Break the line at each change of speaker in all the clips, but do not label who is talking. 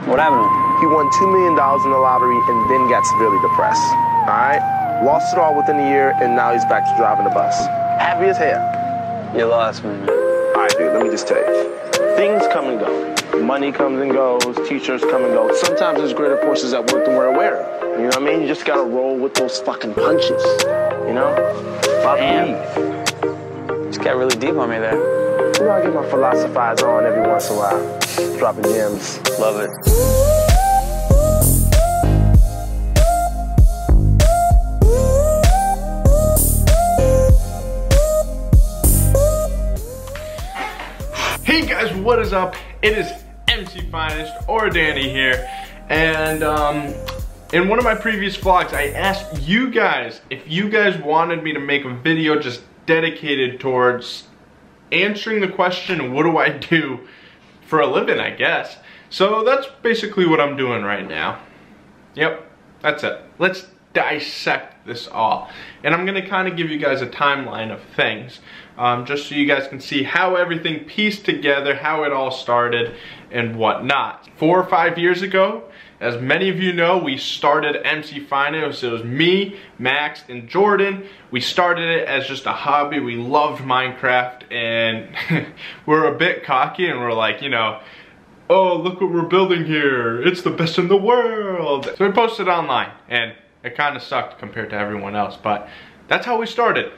What happened to him?
He won $2 million in the lottery and then got severely depressed. All right? Lost it all within a year, and now he's back to driving the bus. Happy as hell.
You lost me, man.
All right, dude, let me just tell you. Things come and go. Money comes and goes. T-shirts come and go. Sometimes there's greater forces at work than we're aware of. You know what I mean? You just gotta roll with those fucking punches. You know?
Damn. Just got really deep on me there.
You know, I get my philosophize on every once in a while. Dropping gems.
Love it.
Hey guys, what is up? It is MCFinest or Danny here, and in one of my previous vlogs I asked you guys if you guys wanted me to make a video just dedicated towards answering the question, what do I do for a living, I guess. So that's basically what I'm doing right now. Yep, that's it. Let's dissect this all, and I'm gonna kind of give you guys a timeline of things, just so you guys can see how everything pieced together, how it all started and whatnot. 4 or 5 years ago, as many of you know, we started MCFinest. It was me, Max, and Jordan. We started it as just a hobby. We loved Minecraft, and we're a bit cocky, and we're like, you know, oh, look what we're building here. It's the best in the world. So we posted online, and it kind of sucked compared to everyone else, but that's how we started.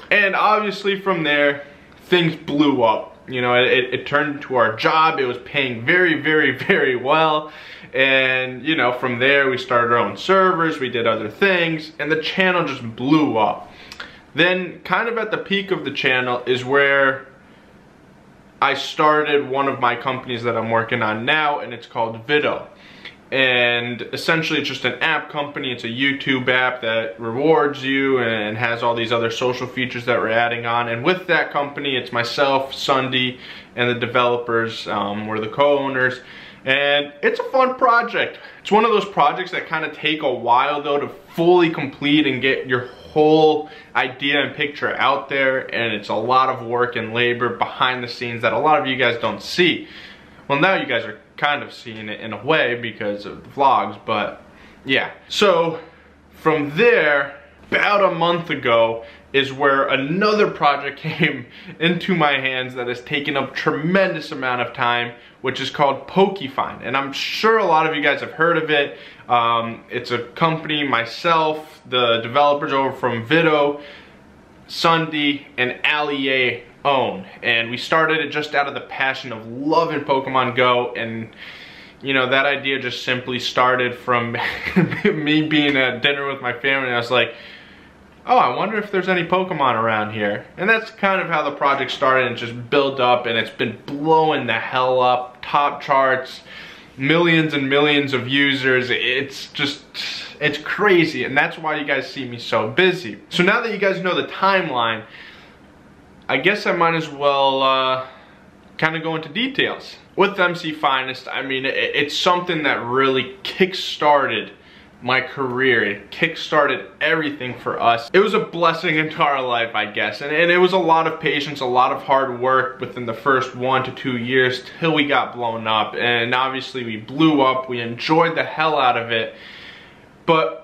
And obviously from there, things blew up. You know, it turned into our job. It was paying very, very, very well. And, you know, from there we started our own servers, we did other things, and the channel just blew up. Then, kind of at the peak of the channel is where I started one of my companies that I'm working on now, and it's called VIDO. And essentially it's just an app company. It's a YouTube app that rewards you and has all these other social features that we're adding on. And with that company, it's myself, Sunday, and the developers. We're the co-owners. And it's a fun project. It's one of those projects that kind of take a while though to fully complete and get your whole idea and picture out there. And it's a lot of work and labor behind the scenes that a lot of you guys don't see. Well, now you guys are kind of seeing it in a way because of the vlogs, but yeah. So from there, about a month ago, is where another project came into my hands that has taken up tremendous amount of time, which is called MCFinest. And I'm sure a lot of you guys have heard of it. It's a company myself, the developers over from VIDO, Sunday, and Ali own. And we started it just out of the passion of loving Pokemon Go, and you know, that idea just simply started from me being at dinner with my family, and I was like, oh, I wonder if there's any Pokemon around here. And that's kind of how the project started, and just built up, and it's been blowing the hell up, top charts, millions and millions of users. It's just, it's crazy, and that's why you guys see me so busy. So now that you guys know the timeline, I guess I might as well kind of go into details. With MCFinest, I mean, it's something that really kick-started my career. It kick-started everything for us. It was a blessing into our life, I guess. And it was a lot of patience, a lot of hard work within the first 1 to 2 years till we got blown up. And obviously we blew up, we enjoyed the hell out of it. But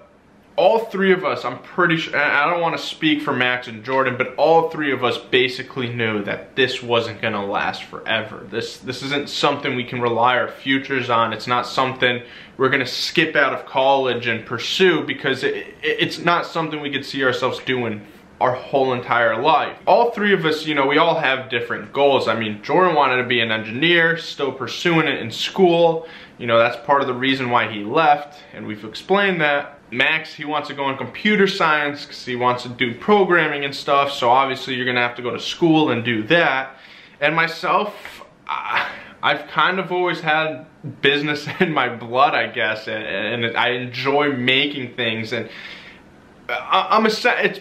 all three of us, I'm pretty sure, I don't want to speak for Max and Jordan, but all three of us basically knew that this wasn't going to last forever. This isn't something we can rely our futures on. It's not something we're going to skip out of college and pursue, because it's not something we could see ourselves doing our whole entire life. All three of us, you know, we all have different goals. I mean, Jordan wanted to be an engineer, still pursuing it in school. You know, that's part of the reason why he left, and we've explained that. Max, he wants to go in computer science because he wants to do programming and stuff, so obviously you're gonna have to go to school and do that. And myself, I've kind of always had business in my blood, I guess, and I enjoy making things, and it's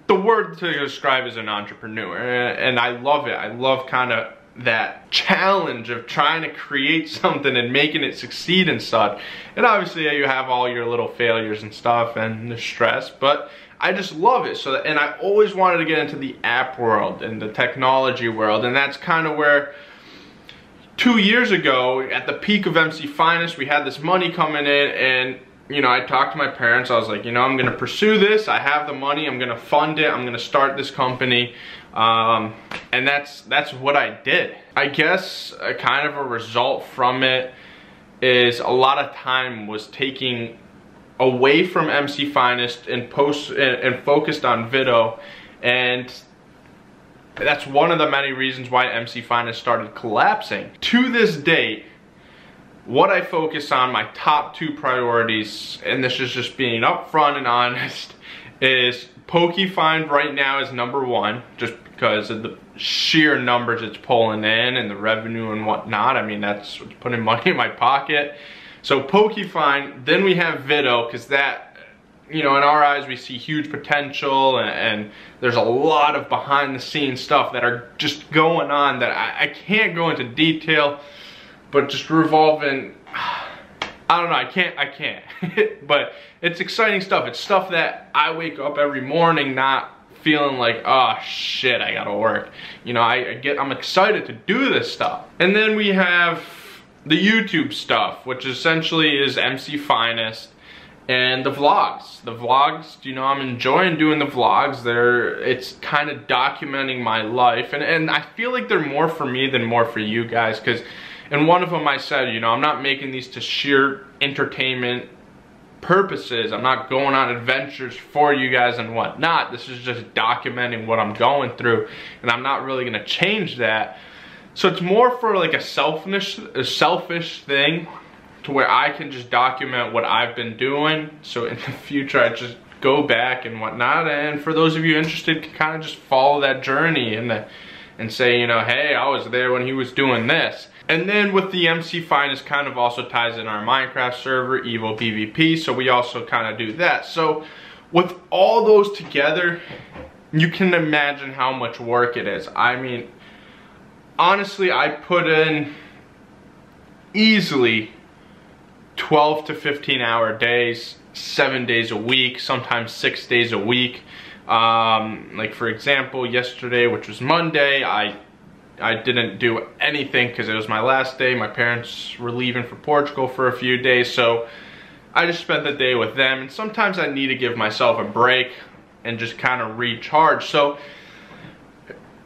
the word to describe is an entrepreneur, and I love it. I love kind of that challenge of trying to create something and making it succeed and such. And obviously you have all your little failures and stuff and the stress, but I just love it. So and I always wanted to get into the app world and the technology world, and that's kind of where 2 years ago, at the peak of MCFinest, we had this money coming in, and you know, I talked to my parents. I was like, you know, I'm gonna pursue this. I have the money. I'm gonna fund it. I'm gonna start this company, and that's what I did. I guess a kind of a result from it is a lot of time was taking away from MCFinest and focused on VIDO, and that's one of the many reasons why MCFinest started collapsing. To this date, what I focus on, my top 2 priorities, and this is just being upfront and honest, is PokeFind right now is #1, just because of the sheer numbers it's pulling in and the revenue and whatnot. I mean, that's what's putting money in my pocket. So PokeFind, then we have VIDO, because that, you know, in our eyes, we see huge potential, and there's a lot of behind the scenes stuff that are just going on that I can't go into detail, but just revolving, I don't know, I can't. But it's exciting stuff. It's stuff that I wake up every morning not feeling like, oh shit, I gotta work. You know, I'm excited to do this stuff. And then we have the YouTube stuff, which essentially is MCFinest, and the vlogs. The vlogs, you know, I'm enjoying doing the vlogs. It's kind of documenting my life, and I feel like they're more for me than more for you guys, because in one of them I said, you know, I'm not making these to sheer entertainment purposes. I'm not going on adventures for you guys and whatnot. This is just documenting what I'm going through, and I'm not really gonna change that. So it's more for like a selfish thing, to where I can just document what I've been doing, so in the future I just go back and whatnot. And for those of you interested, can kind of just follow that journey and say, you know, hey, I was there when he was doing this. And then with the MCFinest, kind of also ties in our Minecraft server, Evo PvP, so we also kind of do that. So with all those together, you can imagine how much work it is. I mean, honestly, I put in easily 12 to 15 hour days, 7 days a week, sometimes 6 days a week. Like for example, yesterday, which was Monday, I didn't do anything because it was my last day. My parents were leaving for Portugal for a few days, so I just spent the day with them. And sometimes I need to give myself a break and just kind of recharge. So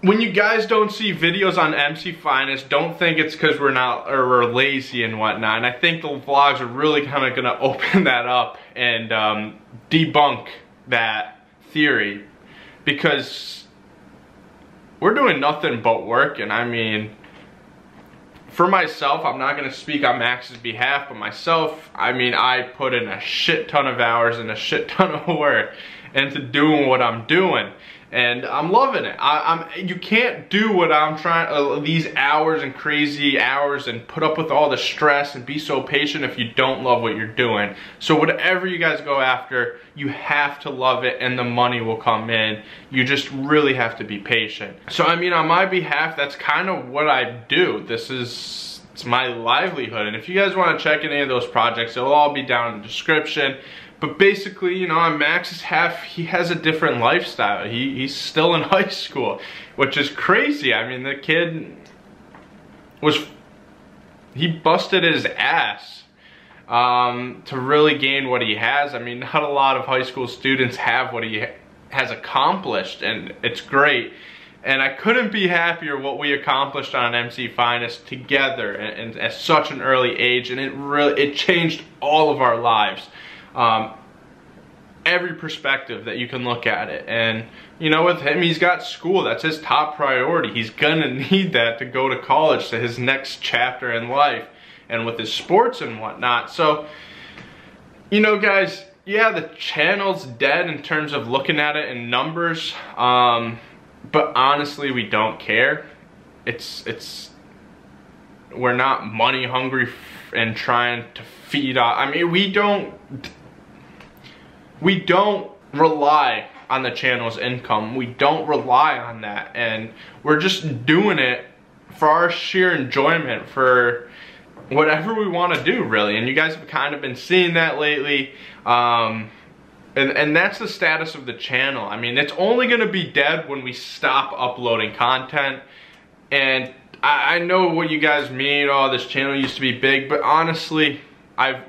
when you guys don't see videos on MCFinest, don't think it's because we're lazy and whatnot. And I think the vlogs are really kind of gonna open that up and debunk that theory, because we're doing nothing but work. And I mean, for myself, I'm not gonna speak on Max's behalf, but myself, I mean, I put in a shit ton of hours and a shit ton of work into doing what I'm doing. And I'm loving it. You can't do what I'm trying, these hours and crazy hours, and put up with all the stress and be so patient if you don't love what you're doing. So whatever you guys go after, you have to love it, and the money will come in. You just really have to be patient. So I mean, on my behalf, that's kind of what I do. It's my livelihood. And if you guys want to check any of those projects, it'll all be down in the description. But basically, you know, on Max's half, he has a different lifestyle. He's still in high school, which is crazy. I mean, the kid he busted his ass to really gain what he has. I mean, not a lot of high school students have what he has accomplished, and it's great. And I couldn't be happier what we accomplished on MCFinest together and at such an early age, and it changed all of our lives. Every perspective that you can look at it. And you know, with him, he's got school. That's his top priority. He's gonna need that to go to college, to his next chapter in life, and with his sports and whatnot. So, you know, guys, yeah, the channel's dead in terms of looking at it in numbers, but honestly, we don't care. We're not money hungry and trying to feed off. I mean, we don't rely on the channel's income. We don't rely on that, and we're just doing it for our sheer enjoyment, for whatever we want to do, really. And you guys have kind of been seeing that lately, and that's the status of the channel. I mean, it's only going to be dead when we stop uploading content, and I know what you guys mean. Oh, this channel used to be big, but honestly,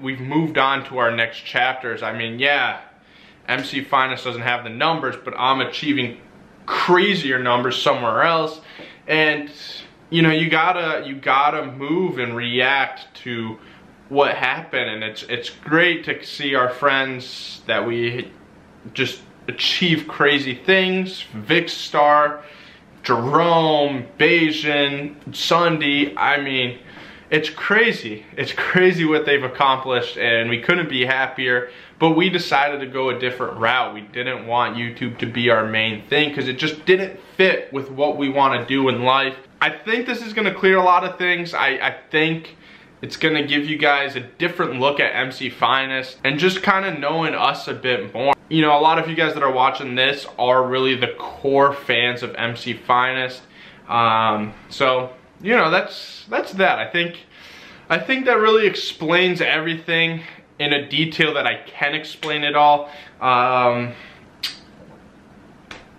we've moved on to our next chapters. I mean, yeah, MCFinest doesn't have the numbers, but I'm achieving crazier numbers somewhere else. And you know, you gotta move and react to what happened. And it's great to see our friends that we just achieve crazy things. Vic Star, Jerome, Bayesian, Sunday. I mean, it's crazy. It's crazy what they've accomplished, and we couldn't be happier. But we decided to go a different route. We didn't want YouTube to be our main thing because it just didn't fit with what we want to do in life. I think this is going to clear a lot of things. I think it's going to give you guys a different look at MCFinest and just kind of knowing us a bit more. You know, a lot of you guys that are watching this are really the core fans of MCFinest. So, you know, that's that. I think that really explains everything in a detail that I can explain it all.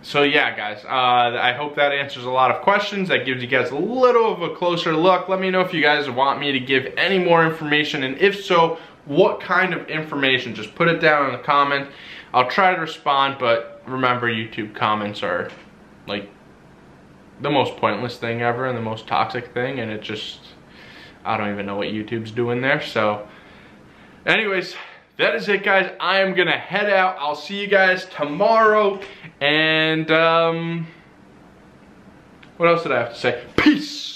So yeah, guys, I hope that answers a lot of questions. That gives you guys a little of a closer look. Let me know if you guys want me to give any more information, and if so, what kind of information. Just put it down in the comments. I'll try to respond, but remember, YouTube comments are like the most pointless thing ever and the most toxic thing, and it just, I don't even know what YouTube's doing there. So anyways, that is it, guys. I am gonna head out. I'll see you guys tomorrow. And what else did I have to say? Peace.